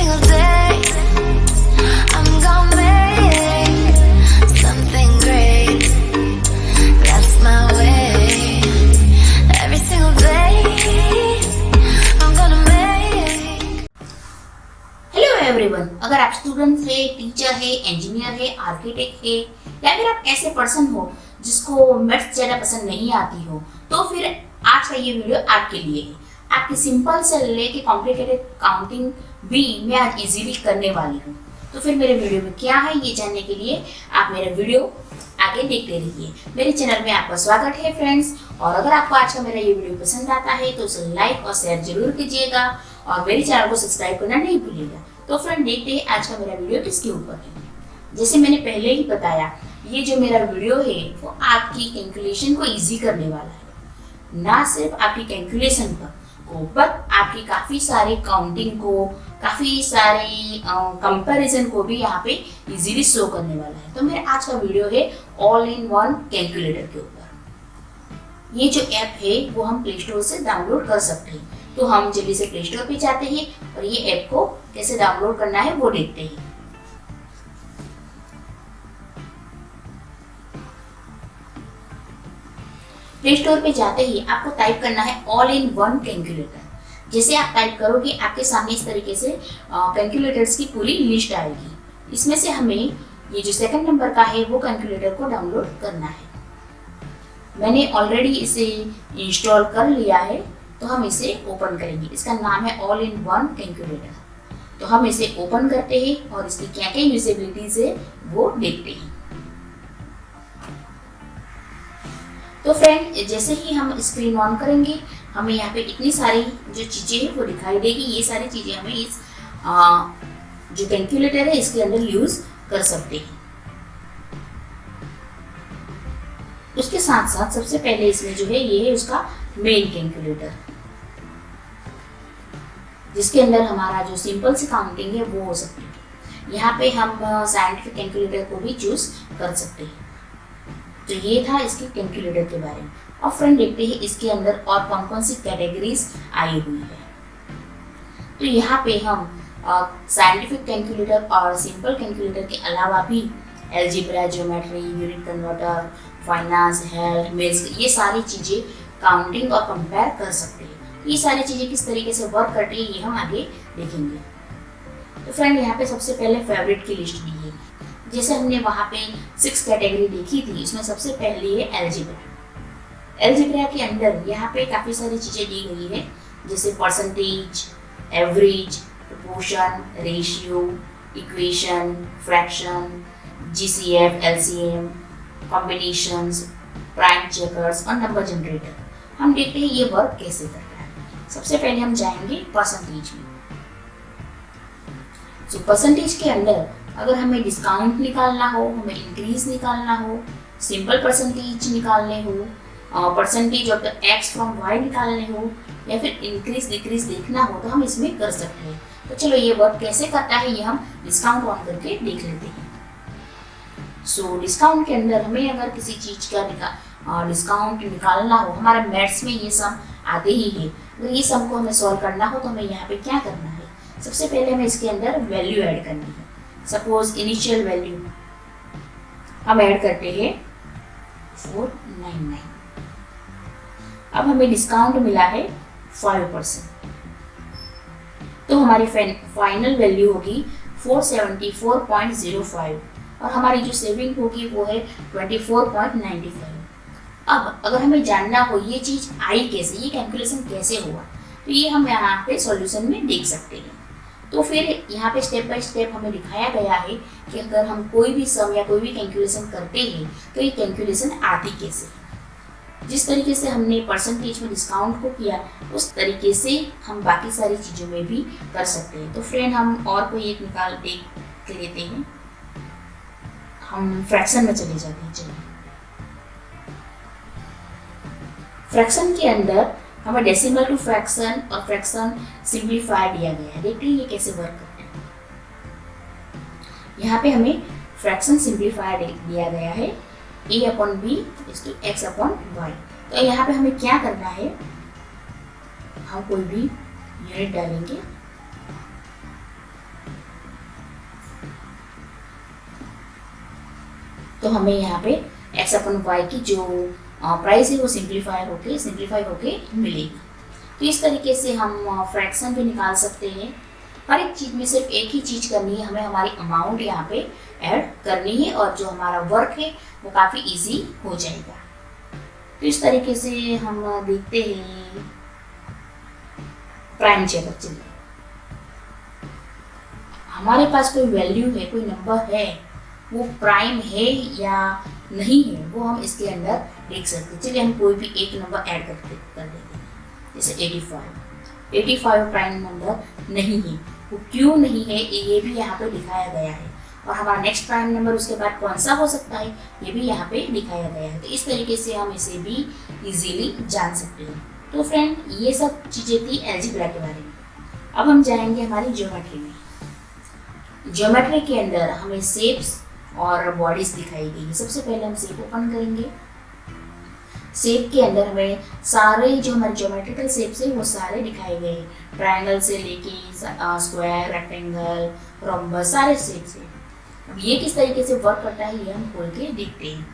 single day I'm gonna make something great. That's my way. Every single day I'm gonna make. Hello everyone, अगर आप student है, teacher है, engineer है, architect है या फिर आप ऐसे पर्सन हो जिसको मैथ्स ज़्यादा पसंद नहीं आती हो, तो फिर आज का ये वीडियो आपके लिए है। आपकी सिंपल से लेके कॉम्प्लिकेटेड काउंटिंग भी मैं आज इजीली करने वाली हूँ। तो फिर मेरे वीडियो में क्या है ये जानने के लिए आप मेरा वीडियो आगे देखते रहिए। मेरे चैनल में आपका स्वागत है फ्रेंड्स, और अगर आपको आज का मेरा ये वीडियो पसंद आता है तो उसे लाइक और शेयर जरूर कीजिएगा और मेरे चैनल को सब्सक्राइब करना नहीं भूलिएगा। तो फ्रेंड देखते हैं आज का मेरा वीडियो किसके ऊपर है। जैसे मैंने पहले ही बताया, ये जो मेरा वीडियो है वो आपकी कैलकुलेशन को इजी करने वाला है। ना सिर्फ आपकी कैलकुलेशन बट आपकी काफ़ी सारे काउंटिंग को, काफ़ी सारे कंपैरिजन को भी यहाँ पे इजीली शो करने वाला है। तो मेरा आज का वीडियो है ऑल इन वन कैलकुलेटर के ऊपर। ये जो ऐप है वो हम प्ले स्टोर से डाउनलोड कर सकते हैं। तो हम जल्दी से प्ले स्टोर पे जाते हैं और ये ऐप को कैसे डाउनलोड करना है वो देखते हैं। प्ले स्टोर पे जाते ही आपको टाइप करना है ऑल इन वन कैलकुलेटर। जैसे आप टाइप करोगे आपके सामने इस तरीके से कैलकुलेटर्स की पूरी लिस्ट आएगी। इसमें से हमें ये जो सेकंड नंबर का है वो कैलकुलेटर को डाउनलोड करना है। मैंने ऑलरेडी इसे इंस्टॉल कर लिया है, तो हम इसे ओपन करेंगे। इसका नाम है ऑल इन वन कैलकुलेटर। तो हम इसे ओपन करते हैं और इसकी क्या क्या यूजेबिलिटीज है वो देखते हैं। तो फ्रेंड जैसे ही हम स्क्रीन ऑन करेंगे हमें यहाँ पे इतनी सारी जो चीज़ें हैं वो दिखाई देगी। ये सारी चीज़ें हमें इस जो कैलकुलेटर है इसके अंदर यूज कर सकते हैं। उसके साथ साथ सबसे पहले इसमें जो है ये है उसका मेन कैलकुलेटर, जिसके अंदर हमारा जो सिंपल से काउंटिंग है वो हो सकती है। यहाँ पे हम साइंटिफिक कैलकुलेटर को भी चूज कर सकते हैं। तो ये था इसके कैलकुलेटर के बारे में। और फ्रेंड देखते हैं इसके अंदर और कौन कौन सी कैटेगरीज आई हुई है। तो यहाँ पे हम साइंटिफिक कैलकुलेटर और सिंपल कैलकुलेटर के अलावा भी algebra, geometry, unit converter, finance, health, maths, ये सारी चीज़ें काउंटिंग और कंपेयर कर सकते हैं। ये सारी चीज़ें किस तरीके से वर्क करती है ये हम आगे देखेंगे। तो फ्रेंड यहाँ पे सबसे पहले फेवरेट की लिस्ट दी है। जैसे हमने वहाँ पे 6 कैटेगरी देखी थी, इसमें सबसे पहली है अलजेब्रा। अलजेब्रा के अंदर यहाँ पे काफ़ी सारी चीज़ें दी गई है, जैसे percentage, average, proportion, ratio, equation, fraction, GCF, LCM, combinations, prime checkers और नंबर जनरेटर। हम देखते हैं ये वर्क कैसे करता है। सबसे पहले हम जाएंगे परसेंटेज में। तो परसेंटेज के अंदर अगर हमें डिस्काउंट निकालना हो, हमें इंक्रीज निकालना हो, सिंपल परसेंटेज निकालने हो, percentage of the X from Y निकालने हो, या फिर इंक्रीज डिक्रीज देखना हो, तो हम इसमें कर सकते हैं। तो चलो ये वर्क कैसे करता है ये हम डिस्काउंट ऑन करके देख लेते हैं। सो डिस्काउंट के अंदर हमें अगर किसी चीज़ का डिस्काउंट निकालना हो, हमारा मैथ्स में ये सम आते ही है। अगर ये सम को हमें सॉल्व करना हो तो हमें यहाँ पे क्या करना है, सबसे पहले हमें इसके अंदर वैल्यू ऐड करनी है। सपोज इनिशियल वैल्यू हम ऐड करते हैं 499। अब हमें डिस्काउंट मिला है 5%, तो हमारी फाइनल वैल्यू होगी 474.05 और हमारी जो सेविंग होगी वो है 24.95। अब अगर हमें जानना हो ये चीज़ आई कैसे, ये कैलकुलेशन कैसे हुआ, तो ये हम यहाँ पे सॉल्यूशन में देख सकते हैं। तो फिर यहाँ पे स्टेप बाय स्टेप हमें दिखाया गया है कि अगर हम कोई भी सम या कोई भी कैलकुलेशन करते हैं तो ये कैलकुलेशन आती कैसे है। जिस तरीके से हमने परसेंटेज में डिस्काउंट को किया उस तरीके से हम बाकी सारी चीज़ों में भी कर सकते हैं। तो फ्रेंड हम और कोई एक निकाल देख लेते हैं। हम फ्रैक्शन में चले जाते हैं। चलिए फ्रैक्शन के अंदर हमें डेसिमल टू फ्रैक्शन और फ्रैक्शन सिंप्लीफाई दिया गया है। देखते हैं ये कैसे वर्क करते हैं। यहाँ पे हमें फ्रैक्शन सिंप्लीफाई दिया गया है a upon B is to X upon Y. तो यहाँ पे हमें क्या करना है, हम कोई भी यूनिट डालेंगे तो हमें यहाँ पे x अपन y की जो प्राइस है वो सिंप्लीफाई होके मिलेगी। तो इस तरीके से हम फ्रैक्शन भी निकाल सकते हैं। हर एक चीज़ में सिर्फ एक ही चीज़ करनी है, हमें हमारी अमाउंट यहाँ पे ऐड करनी है और जो हमारा वर्क है वो काफ़ी इजी हो जाएगा। तो इस तरीके से हम देखते हैं प्राइम चेकर। चलिए, हमारे पास कोई वैल्यू है, कोई नंबर है, वो प्राइम है या नहीं है वो हम इसके अंदर देख सकते हैं। चलिए हम कोई भी एक नंबर ऐड कर देते हैं, जैसे 85 प्राइम नंबर नहीं है। वो क्यों नहीं है ये भी यहाँ पे दिखाया गया है, और हमारा नेक्स्ट प्राइम नंबर उसके बाद कौन सा हो सकता है ये भी यहाँ पे दिखाया गया है। तो इस तरीके से हम इसे भी इजीली जान सकते हैं। तो फ्रेंड, ये सब चीज़ें थी अलजेब्रा के बारे में। अब हम जाएंगे हमारी ज्योमेट्री में। ज्योमेट्री के अंदर हमें शेप्स और बॉडीज दिखाई गई है। सबसे पहले हम शेप ओपन करेंगे। शेप के अंदर हमें सारे जो हमारे ज्योमेट्रिकल शेप्स है वो सारे दिखाए गए हैं। ट्रायंगल से लेके स्क्वायर, रेक्टेंगल, रोम्बस, सारे शेप्स हैं। अब ये किस तरीके से वर्क करता है ये हम खोल के देखते हैं।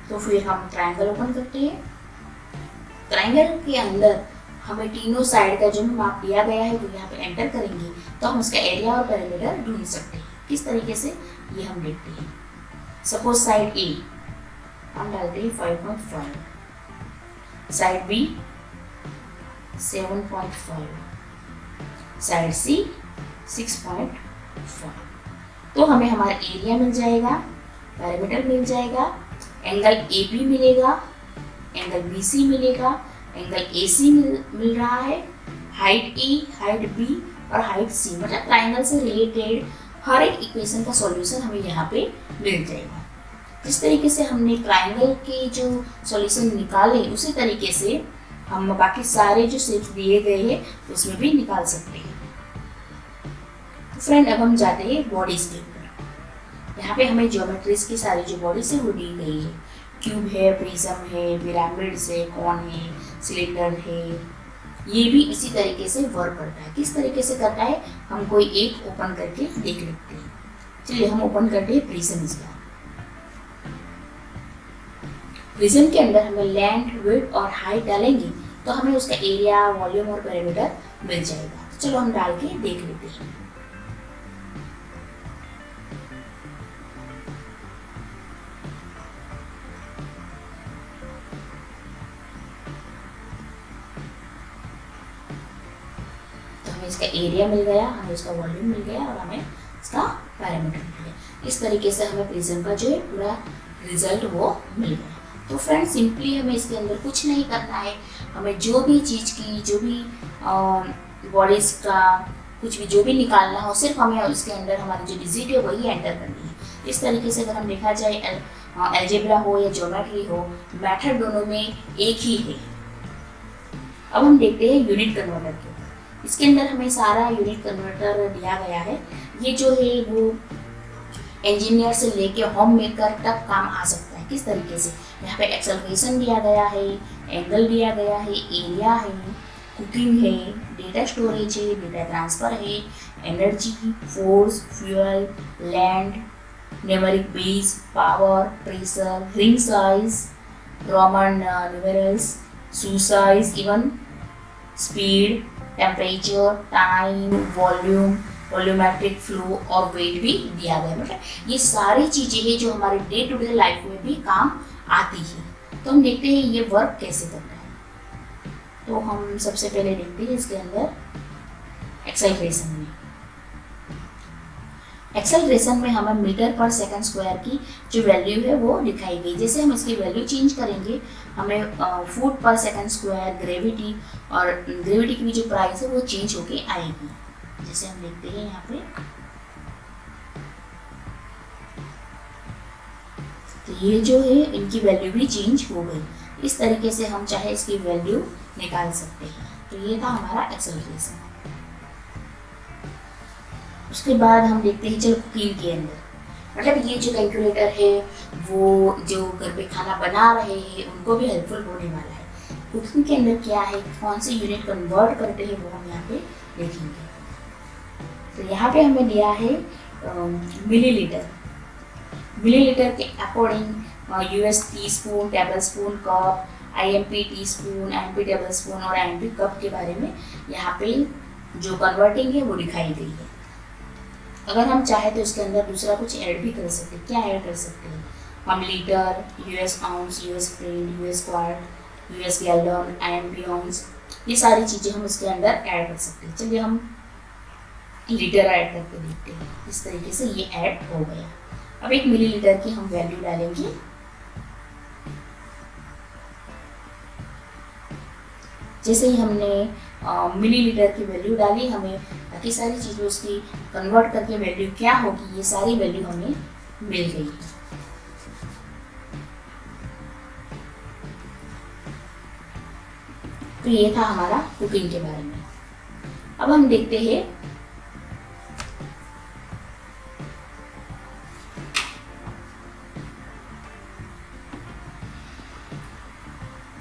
तो फिर हम ट्रायंगल ओपन करते हैं। ट्रायंगल के अंदर हमें तीनों साइड का जो माप दिया गया है वो यहाँ पे एंटर करेंगे तो हम उसका एरिया और पेरीमीटर ढूंढ सकते हैं। किस तरीके से ये हम देखते हैं। सपोज साइड ए हम डालते हैं 5.5, साइड बी 7.5, साइड सी 6.5। तो हमें हमारा एरिया मिल जाएगा, पेरीमीटर मिल जाएगा, एंगल ए बी मिलेगा, एंगल बी सी मिलेगा, एंगल ए सी मिल रहा है, हाइट ए, हाइट बी और हाइट सी, मतलब ट्राइंगल से रिलेटेड हर एक इक्वेशन का सॉल्यूशन हमें यहाँ पे मिल जाएगा। जिस तरीके से हमने ट्राइंगल के जो सॉल्यूशन निकाले उसी तरीके से हम बाकी सारे जो शेप्स दिए गए हैं उसमें भी निकाल सकते हैं। तो फ्रेंड, अब हम जाते हैं बॉडीज के ऊपर। यहाँ पे हमें ज्योमेट्रीज की सारी जो बॉडीज है वो दी गई है। क्यूब है, प्रिज्म है, पिरामिड्स है, कॉन है, सिलेंडर है। ये भी इसी तरीके से वर्क करता है। किस तरीके से करता है हम कोई एक ओपन करके देख लेते हैं। चलिए हम ओपन करते हैं प्रिज्म इसका। प्रिज्म के अंदर हमें लेंथ, विड्थ और हाइट डालेंगे तो हमें उसका एरिया, वॉल्यूम और पेरीमीटर मिल जाएगा। तो चलो हम डाल के देख लेते हैं। इसका एरिया मिल गया, हमें इसका वॉल्यूम मिल गया और हमें इसका पैरामीटर मिल गया। इस तरीके से हमें प्रिज्म का जो है पूरा रिजल्ट वो मिल गया। तो फ्रेंड, सिंपली हमें इसके अंदर कुछ नहीं करना है। हमें जो भी चीज़ की, जो भी बॉडीज का कुछ भी जो भी निकालना हो, सिर्फ हमें इसके अंदर हमारी जो डिजिट है वही एंटर करनी है। इस तरीके से अगर हम देखा जाए अलजेब्रा हो या ज्योमेट्री हो, मेथड दोनों में एक ही है। अब हम देखते हैं यूनिट कन्वर्टर के। इसके अंदर हमें सारा यूनिट कन्वर्टर दिया गया है। ये जो है वो इंजीनियर से लेके होम मेकर तक काम आ सकता है। किस तरीके से यहाँ पे एक्सेलरेशन दिया गया है, एंगल दिया गया है, एरिया है, कुकिंग है, डेटा स्टोरेज है, डेटा ट्रांसफर है, energy, force, fuel, land, numeric base, power, pressure, ring size, Roman numerals, शू size, even speed, temperature, time, volume, volumetric flow और वेट भी दिया गया। मतलब ये सारी चीज़ें हैं जो हमारे डे टू डे लाइफ में भी काम आती है। तो हम देखते हैं ये वर्क कैसे करता है। तो हम सबसे पहले देखते हैं इसके अंदर एक्सेलरेशन में। एक्सेलरेशन में हमें मीटर पर सेकंड स्क्वायर की जो वैल्यू है वो दिखाई गई। जैसे हम इसकी वैल्यू चेंज करेंगे हमें फुट पर सेकंड स्क्वायर, ग्रेविटी और ग्रेविटी की भी जो प्राइस है वो चेंज होके आएगी। जैसे हम देखते हैं यहाँ पे, तो ये जो है इनकी वैल्यू भी चेंज हो गई। इस तरीके से हम चाहे इसकी वैल्यू निकाल सकते हैं। तो ये था हमारा एक्सेलरेशन। उसके बाद हम देखते हैं चलो कुकिंग के अंदर, मतलब ये जो कैलकुलेटर है वो जो घर पे खाना बना रहे हैं उनको भी हेल्पफुल होने वाला है। कुकिंग के अंदर क्या है, कौन से यूनिट कन्वर्ट करते हैं वो हम यहाँ पे देखेंगे। तो यहाँ पे हमें दिया है मिलीलीटर। मिलीलीटर के according US teaspoon, tablespoon, cup, IMP teaspoon, IMP tablespoon और आईएमपी कप के बारे में यहाँ पे जो कन्वर्टिंग है वो दिखाई गई है। अगर हम चाहें तो इसके अंदर दूसरा कुछ ऐड भी कर सकते हैं। क्या ऐड कर सकते हैं हम? Litre, US ounce, US pint, US quart, US gallon, IMP ounce, ये सारी चीज़ें हम इसके अंदर ऐड कर सकते हैं। चलिए हम लीटर ऐड करके देखते हैं। इस तरीके से ये ऐड हो गया। अब 1 मिलीलीटर की हम वैल्यू डालेंगे। जैसे ही हमने मिलीलीटर की वैल्यू डाली, हमें बाकी सारी चीज़ें उसकी कन्वर्ट करके वैल्यू क्या होगी, ये सारी वैल्यू हमें मिल गई है। तो ये था हमारा कुकिंग के बारे में। अब हम देखते हैं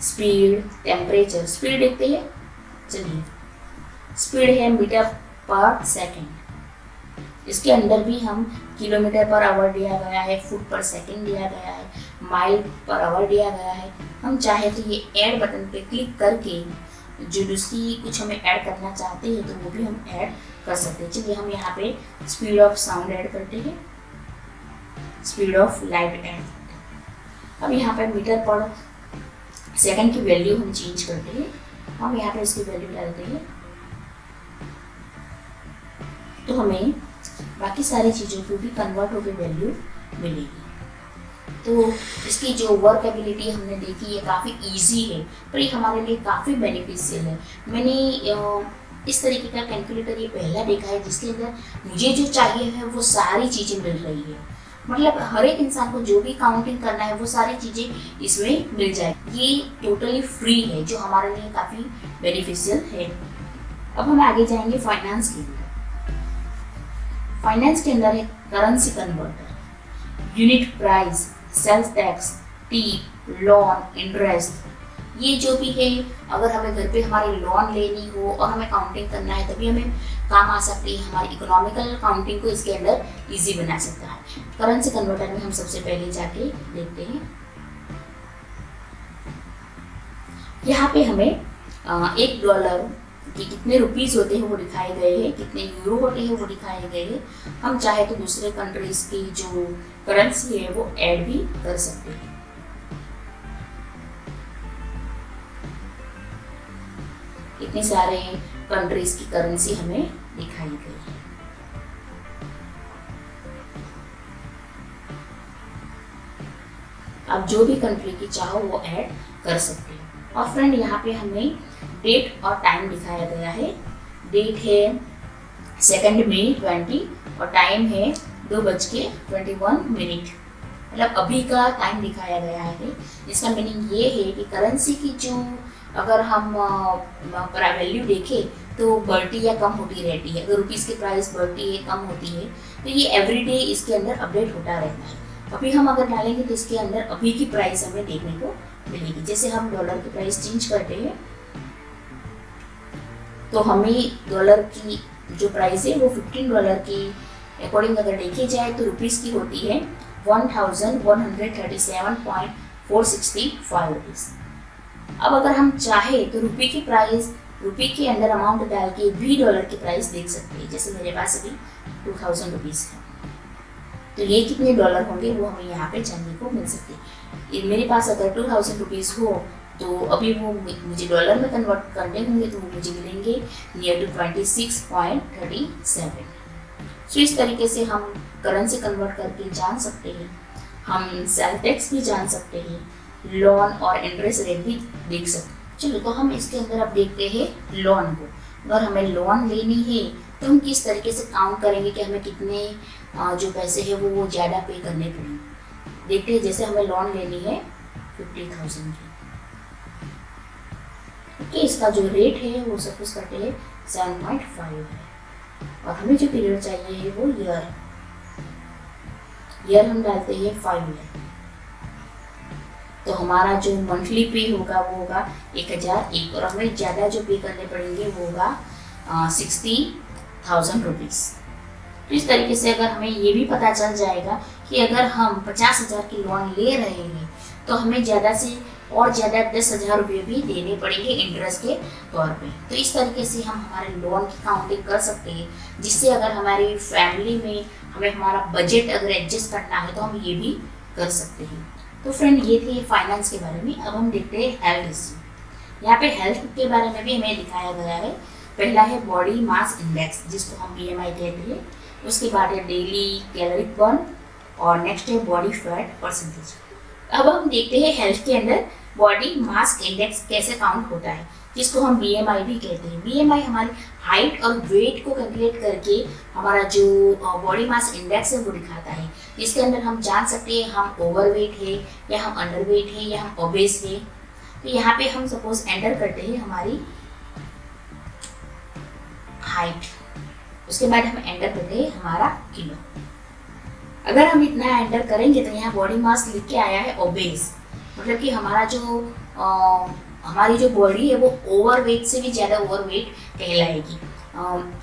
स्पीड, टेम्परेचर। स्पीड देखते हैं। चलिए, स्पीड है मीटर पर सेकंड। इसके अंदर भी हम किलोमीटर पर आवर दिया गया है, फुट पर सेकंड दिया गया है, माइल पर आवर दिया गया है। हम चाहे तो ये ऐड बटन पे क्लिक करके जो दूसरी कुछ हमें ऐड करना चाहते हैं तो वो भी हम ऐड कर सकते हैं। चलिए हम यहाँ पे स्पीड ऑफ साउंड ऐड करते हैं, स्पीड ऑफ लाइट ऐड करते हैं। अब यहाँ पे मीटर पर सेकंड की वैल्यू हम चेंज करते हैं। हम यहाँ पे इसकी वैल्यू डालते हैं तो हमें बाकी सारी चीज़ों को भी कन्वर्ट होकर वैल्यू मिलेगी। तो इसकी जो वर्कएबिलिटी हमने देखी है काफ़ी इजी है, पर ये हमारे लिए काफ़ी बेनिफिशियल है। मैंने इस तरीके का कैलकुलेटर ये पहला देखा है जिसके अंदर मुझे जो चाहिए है वो सारी चीज़ें मिल रही है। मतलब हर एक इंसान को जो भी काउंटिंग करना है वो सारी चीज़ें इसमें मिल जाए। ये टोटली फ्री है, जो हमारे लिए काफ़ी बेनिफिशियल है। अब हम आगे जाएंगे फाइनेंस के अंदर। फाइनेंस के अंदर है currency converter, unit price, sales tax, tip, loan, interest. ये जो भी है, अगर हमें घर पे हमारी लोन लेनी हो और हमें काउंटिंग करना है तभी हमें काम आ सकती है। हमारी इकोनॉमिकल काउंटिंग को इसके अंदर इजी बना सकता है। करेंसी कन्वर्टर में हम सबसे पहले जाके देखते हैं। यहाँ पे हमें $1 कि कितने रुपीस होते हैं वो दिखाए गए हैं, कितने यूरो होते हैं वो दिखाए गए हैं। हम चाहे तो दूसरे कंट्रीज की जो करेंसी है वो ऐड भी कर सकते हैं। इतने सारे कंट्रीज की करेंसी हमें दिखाई गई है। आप जो भी कंट्री की चाहो वो ऐड कर सकते हैं। और फ्रेंड यहाँ पे हमें डेट और टाइम दिखाया गया है। डेट है 2 मई 20 और टाइम है 2:21। मतलब अभी का टाइम दिखाया गया है। इसका मीनिंग ये है कि करेंसी की जो अगर हम वैल्यू देखें तो बढ़ती या कम होती रहती है। अगर रुपीज़ की प्राइस बढ़ती है, कम होती है, तो ये एवरीडे इसके अंदर अपडेट होता रहता है। अभी हम अगर डालेंगे तो इसके अंदर अभी की प्राइस हमें देखने को मिलेगी। जैसे हम डॉलर की प्राइस चेंज करते हैं तो हमें डॉलर की जो प्राइस है वो $15 की अकॉर्डिंग अगर देखी जाए तो रुपीज़ की होती है 1137.465 रुपीज़। अब अगर हम चाहे तो रुपये की प्राइस, रुपये के अंदर अमाउंट डाल के भी डॉलर की प्राइस देख सकते हैं। जैसे मेरे पास अभी 2000 रुपीज़ है तो ये कितने डॉलर होंगे वो हमें यहाँ पे जानने को मिल सकते हैं। मेरे पास अगर 2000 रुपीज़ हो तो अभी वो मुझे डॉलर में कन्वर्ट करने होंगे तो वो मुझे मिलेंगे नियर टू 26.37। सो इस तरीके से हम करेंसी कन्वर्ट करके जान सकते हैं। हम सेल टैक्स भी जान सकते हैं, लोन और इंटरेस्ट रेट भी देख सकते हैं। चलो तो हम इसके अंदर अब देखते हैं लोन को। अगर हमें लोन लेनी है तो हम किस तरीके से काउंट करेंगे कि हमें कितने जो पैसे हैं वो ज़्यादा पे करने पड़ेंगे। देखते हैं, जैसे हमें लोन लेनी है 50,000 की। ओके, इसका जो रेट है वो सपोज करते हैं 7.5 है और हमें जो पीरियड चाहिए है वो ईयर हम डालते हैं 5 है। तो हमारा जो मंथली पे होगा वो होगा 1001 और हमें ज़्यादा जो पे करने पड़ेंगे वो होगा 60,000 रुपीज़। तो इस तरीके से अगर हमें ये भी पता चल जाएगा कि कि अगर हम 50,000 की लोन ले रहे हैं तो हमें ज़्यादा से और ज़्यादा 10,000 रुपये भी देने पड़ेंगे इंटरेस्ट के तौर पे। तो इस तरीके से हम हमारे लोन की काउंटिंग कर सकते हैं, जिससे अगर हमारी फैमिली में हमें हमारा बजट अगर एडजस्ट करना है तो हम ये भी कर सकते हैं। तो फ्रेंड, ये थे फाइनेंस के बारे में। अब हम देखते हैं हेल्थ इश्यू। यहाँ पे हेल्थ के बारे में भी हमें दिखाया गया है। पहला है बॉडी मास इंडेक्स, जिसको हम BMI कहते हैं। उसके बाद है डेली कैलोरिक बर्न और नेक्स्ट है बॉडी फैट परसेंटेज। अब हम देखते हैं हेल्थ के अंदर बॉडी मास इंडेक्स कैसे काउंट होता है, जिसको हम BMI भी कहते हैं। BMI हमारी हाइट और वेट को कैलकुलेट करके हमारा जो बॉडी मास इंडेक्स है वो दिखाता है। इसके अंदर हम जान सकते हैं हम ओवरवेट है या हम अंडरवेट है या हम ओबेस है। तो यहाँ पे हम सपोज एंटर करते हैं हमारी हाइट, उसके बाद हम एंटर करते हैं हमारा किलो। अगर हम इतना एंटर करेंगे तो यहाँ बॉडी मास लिख के आया है ओबेस, मतलब कि हमारी जो बॉडी है वो ओवरवेट से भी ज़्यादा ओवरवेट कहलाएगी।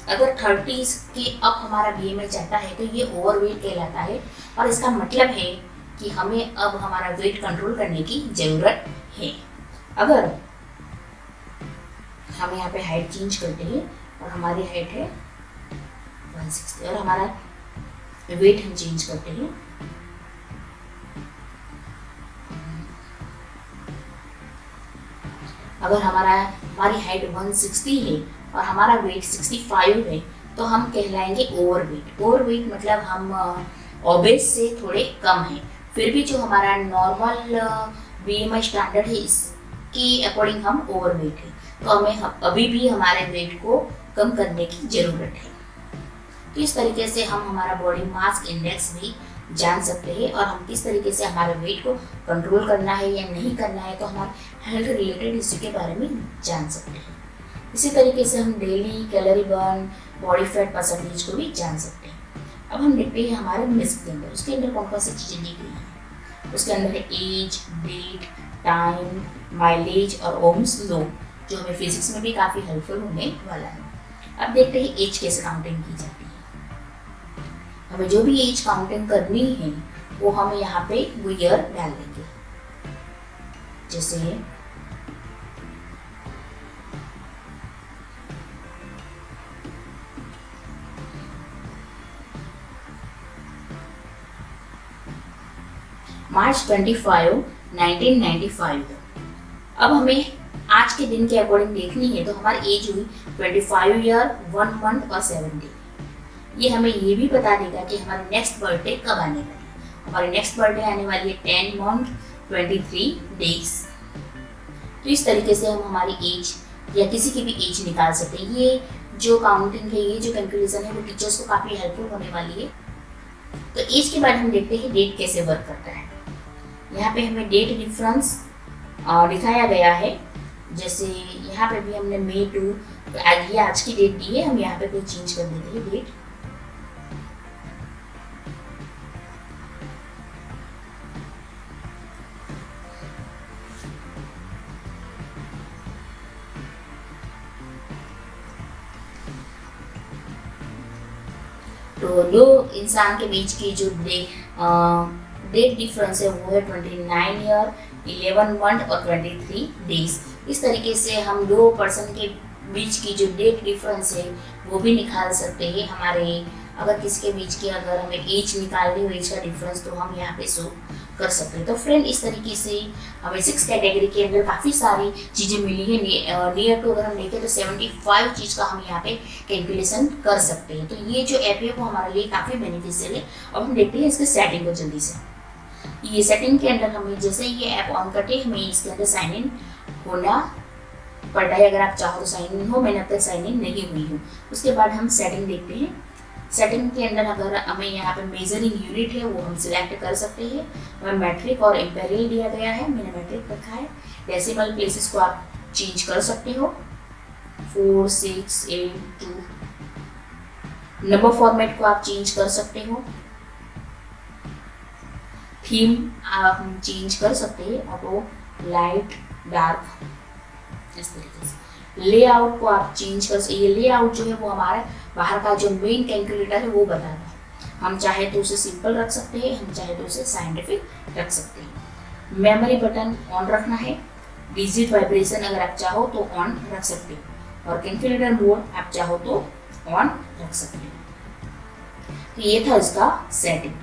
अगर 30 के अब हमारा BMI जाता है तो ये ओवरवेट कहलाता है, और इसका मतलब है कि हमें अब हमारा वेट कंट्रोल करने की ज़रूरत है। अगर हम यहाँ पे हाइट चेंज करते हैं और हमारी हाइट है 160 और हमारा वेट हम चेंज करते हैं अगर हमारी हाइट 160 है और हमारा वेट 65 है तो हम कहलाएंगे ओवरवेट। ओवरवेट मतलब हम ओबेस से थोड़े कम हैं, फिर भी जो हमारा नॉर्मल BMI स्टैंडर्ड है इसके अकॉर्डिंग हम ओवरवेट है, तो हमें अभी भी हमारे वेट को कम करने की ज़रूरत है। तो इस तरीके से हम हमारा बॉडी मास इंडेक्स भी जान सकते हैं, और हम किस तरीके से हमारे वेट को कंट्रोल करना है या नहीं करना है तो हमारे हेल्थ रिलेटेड इश्यू के बारे में जान सकते हैं। इसी तरीके से हम daily calorie burn, body fat percentage को भी जान सकते हैं। अब हम देखते हैं हमारे मिस्क के अंदर, उसके अंदर कौन कौन सी चीज़ें दी गई हैं। उसके अंदर है एज, डेट, टाइम, माइलेज और ओम्स लो, जो हमें फिजिक्स में भी काफ़ी हेल्पफुल होने वाला है। अब देखते हैं एज कैसे काउंटिंग की जाती है। हमें जो भी एज काउंटिंग करनी है वो हमें यहाँ पे वो ईयर डाल देंगे। जैसे मार्च 25, 1995। अब हमें आज के दिन के अकॉर्डिंग देखनी है, तो हमारी एज हुई 25 ईयर 1 मंथ और 7 डे। ये हमें ये भी बता देगा कि हमारी नेक्स्ट बर्थडे कब आने वाली है। हमारी नेक्स्ट बर्थडे आने वाली है 10 मंथ 23 डेज। तो इस तरीके से हम हमारी एज या किसी की भी एज निकाल सकते हैं। ये जो काउंटिंग है, ये जो कैलकुलेशन है, वो टीचर्स को काफ़ी हेल्पफुल होने वाली है। तो एज के बाद हम देखते हैं डेट कैसे वर्क करता है। यहाँ पे हमें डेट डिफरेंस दिखाया गया है। जैसे यहाँ पे भी हमने May 2 आज की डेट दी है, हम यहाँ पे कोई चेंज कर देते हैं डेट। तो दो इंसान के बीच की जो डेट डिफरेंस है वो है 29 ईयर 11 मंथ और 23 डेज। इस तरीके से हम दो पर्सन के बीच की जो डेट डिफरेंस है वो भी निकाल सकते हैं। हमारे अगर किसी के बीच की अगर हमें एज निकालनी हो, एज का डिफरेंस, तो हम यहाँ पे शो कर सकते हैं। तो फ्रेंड, इस तरीके से हमें 6 कैटेगरी के अंदर काफ़ी सारी चीज़ें मिली है। नियर टू अगर हम देखें तो 75 चीज़ का हम यहाँ पे कैलकुलेशन कर सकते हैं। तो ये जो ऐप है वो हमारे लिए काफ़ी बेनिफिशियल है। अब हम देखते हैं इसके सेटिंग को जल्दी से। ये सेटिंग के अंदर हमें जैसे ये ऐप ऑन करते हमें इसके अंदर साइन इन होना पड़ता है। अगर आप चाहो तो साइन इन हो, मैंने अब तक साइन इन नहीं हुई हूँ। उसके बाद हम सेटिंग देखते हैं। सेटिंग के अंदर अगर हमें यहाँ पे मेजरिंग यूनिट है वो हम सिलेक्ट कर सकते हैं। हमें मैट्रिक और इम्पेरियल दिया गया है, मैंने मैट्रिक रखा है। डेसिमल प्लेसेस को आप चेंज कर सकते हो, 4, 6, 8, 2। नंबर फॉर्मेट को आप चेंज कर सकते हो। थीम आप चेंज कर सकते हैं, ऑटो, लाइट, डार्क, इस तरीके से। लेआउट को आप चेंज कर सकते। ये लेआउट जो है वो हमारे बाहर का जो मेन कैलकुलेटर है वो बताता है। हम चाहे तो उसे सिंपल रख सकते हैं, हम चाहे तो उसे साइंटिफिक रख सकते हैं। मेमोरी बटन ऑन रखना है, डिजिट वाइब्रेशन अगर आप चाहो तो ऑन रख सकते हो, और कैलकुलेटर मोड आप चाहो तो ऑन रख सकते हो। तो ये था इसका सेटिंग।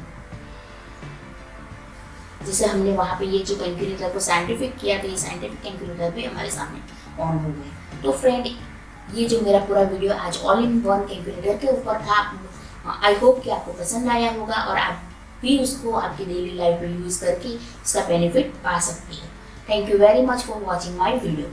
जैसे हमने वहाँ पे ये जो कैलकुलेटर को साइंटिफिक किया, तो ये साइंटिफिक कैलकुलेटर भी हमारे सामने ऑन हो गया। तो फ्रेंड, ये जो मेरा पूरा वीडियो आज ऑल इन वन कैलकुलेटर के ऊपर था, आई होप कि आपको पसंद आया होगा और आप भी उसको आपकी डेली लाइफ में यूज़ करके इसका बेनिफिट पा सकती है। Thank you very much for watching my video.